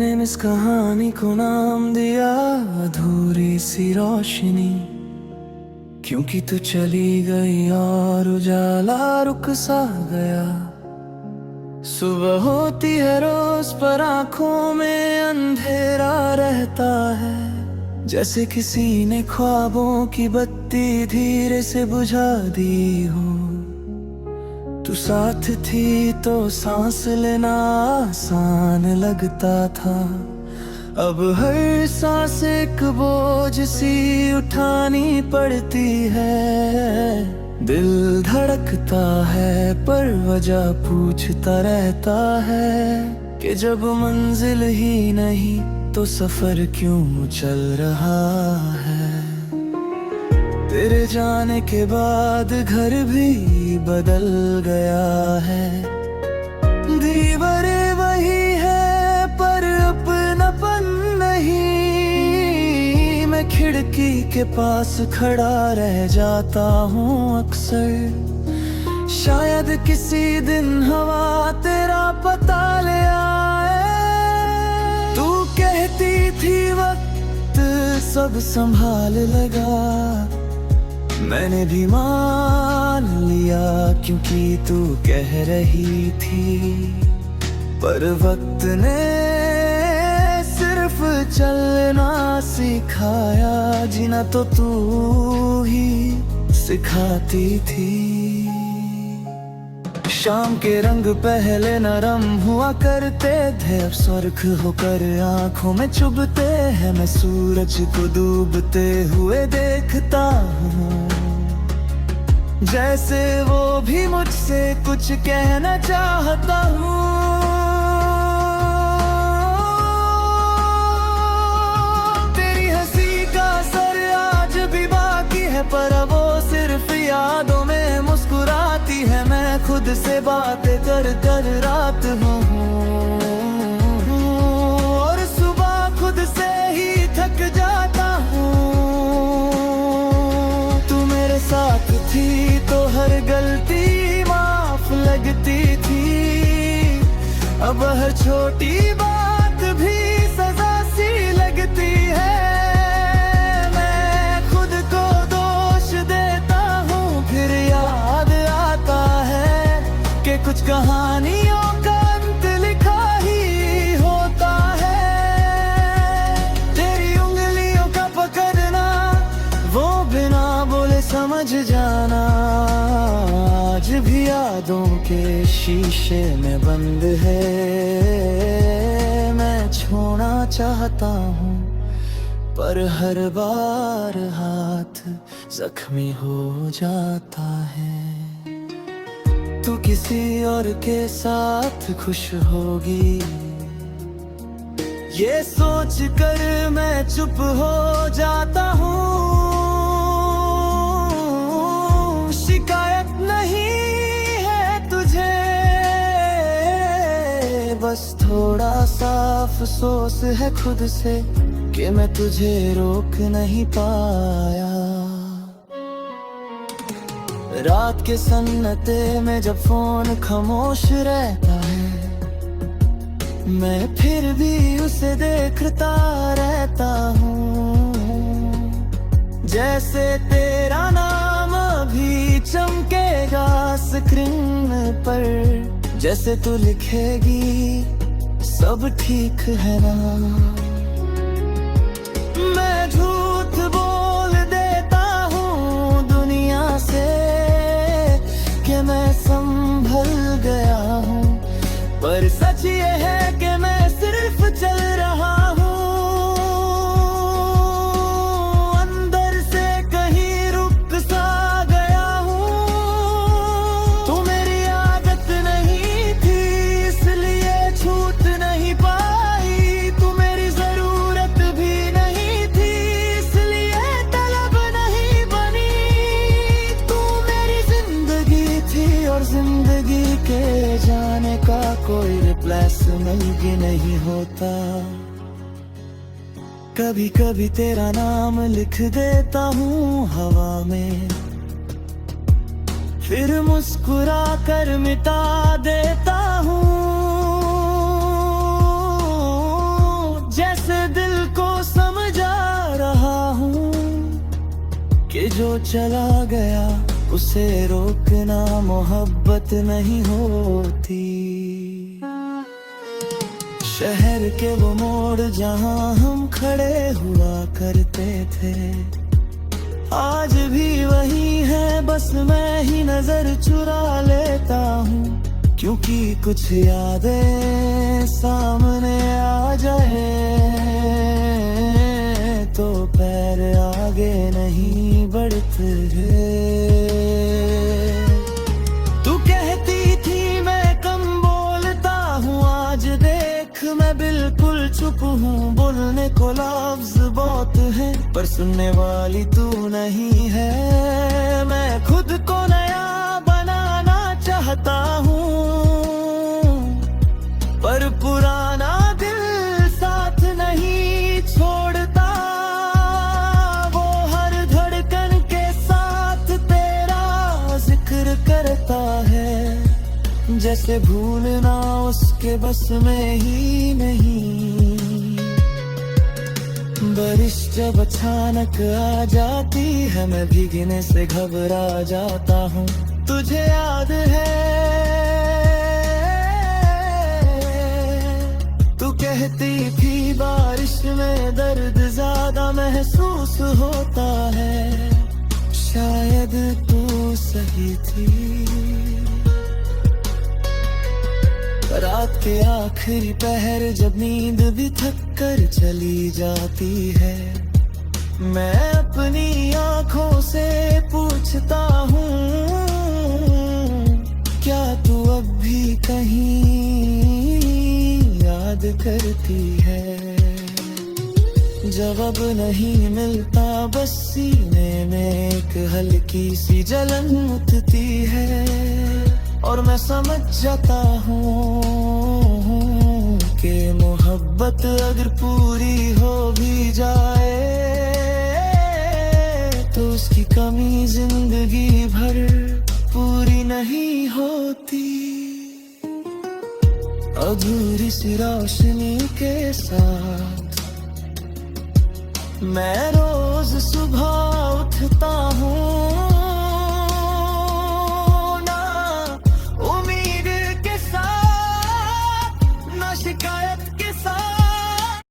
मैंने इस कहानी को नाम दिया अधूरी सी रोशनी, क्योंकि तू चली गई और उजाला रुक सा गया। सुबह होती है रोज पर आंखों में अंधेरा रहता है, जैसे किसी ने ख्वाबों की बत्ती धीरे से बुझा दी हो। तू साथ थी तो सांस लेना आसान लगता था, अब हर सांस एक बोझ सी उठानी पड़ती है। दिल धड़कता है पर वजह पूछता रहता है कि जब मंजिल ही नहीं तो सफर क्यों चल रहा है। तेरे जाने के बाद घर भी बदल गया है, दीवारें वही है पर अपनापन नहीं। मैं खिड़की के पास खड़ा रह जाता हूँ अक्सर, शायद किसी दिन हवा तेरा पता ले आए। तू कहती थी वक्त सब संभाल लेगा, मैंने भी मान लिया क्योंकि तू कह रही थी। पर वक्त ने सिर्फ चलना सिखाया, जीना तो तू ही सिखाती थी। शाम के रंग पहले नरम हुआ करते थे, अब सुर्ख होकर आंखों में चुभते हैं। मैं सूरज को डूबते हुए देखता हूँ, जैसे वो भी मुझसे कुछ कहना चाहता हूँ। तेरी हंसी का असर आज भी बाकी है, पर वो सिर्फ यादों में मुस्कुराती है। मैं खुद से बातें कर कर रात हूँ और सुबह खुद से ही थक जाता हूँ। तू मेरे साथ थी तो हर गलती माफ लगती थी, अब हर छोटी बात भी सजा सी लगती है। मैं खुद को दोष देता हूँ, फिर याद आता है कि कुछ कहानियों का अंत लिखा ही होता है। तेरी उंगलियों का पकड़ना, वो बिना बोले समझ जाना, आज भी यादों के शीशे में बंद है। मैं छोड़ना चाहता हूँ पर हर बार हाथ जख्मी हो जाता है। तू किसी और के साथ खुश होगी, ये सोच कर मैं चुप हो जाता हूँ। शिकायत नहीं है तुझे, बस थोड़ा सा अफसोस है खुद से कि मैं तुझे रोक नहीं पाया। रात के सन्नाटे में जब फोन खामोश रहता है, मैं फिर भी उसे देखता रहता हूँ। जैसे तेरा नाम भी चमकेगा स्क्रीन पर, जैसे तू लिखेगी सब ठीक है ना। मैं झूठ बोल देता हूँ दुनिया से कि मैं संभल गया हूँ, पर सच ये है कि मैं सिर्फ चल रहा हूँ। अंदर से कहीं रुक सा गया हूँ। तू मेरी आदत नहीं थी इसलिए छूट नहीं पाई, तू मेरी जरूरत भी नहीं थी इसलिए तलब नहीं बनी। तू मेरी जिंदगी थी और जिंदगी के जाने का कोई रिप्लेसमेंट भी नहीं होता। कभी कभी तेरा नाम लिख देता हूँ हवा में, फिर मुस्कुरा कर मिटा देता हूँ। जो चला गया उसे रोकना मोहब्बत नहीं होती। शहर के वो मोड़ जहां हम खड़े हुआ करते थे, आज भी वही है, बस मैं ही नजर चुरा लेता हूँ। क्योंकि कुछ यादें सामने आ जाए तो पैर आगे नहीं बढ़ते। तू कहती थी मैं कम बोलता हूँ, आज देख मैं बिल्कुल चुप हूँ। बोलने को लफ्ज बहुत है पर सुनने वाली तू नहीं है। मैं खुद को नया बनाना चाहता हूँ पर पुराना दिल साथ नहीं छोड़ता। वो हर धड़कन के साथ तेरा जिक्र करता है, जैसे भूलना उसके बस में ही नहीं। बारिश जब अचानक आ जाती है मैं भीगने से घबरा जाता हूँ। तुझे याद है तू कहती थी बारिश में दर्द ज्यादा महसूस होता है। शायद तू सही थी। रात के आखिरी पहर जब नींद भी थक कर चली जाती है, मैं अपनी आंखों से पूछता हूँ क्या तू अब भी कहीं याद करती है। जवाब नहीं मिलता, बस सीने में एक हल्की सी जलन उठती है और मैं समझ जाता हूँ कि मोहब्बत अगर पूरी हो भी जाए तो उसकी कमी जिंदगी भर पूरी नहीं होती। अधूरी सी रोशनी के साथ मैं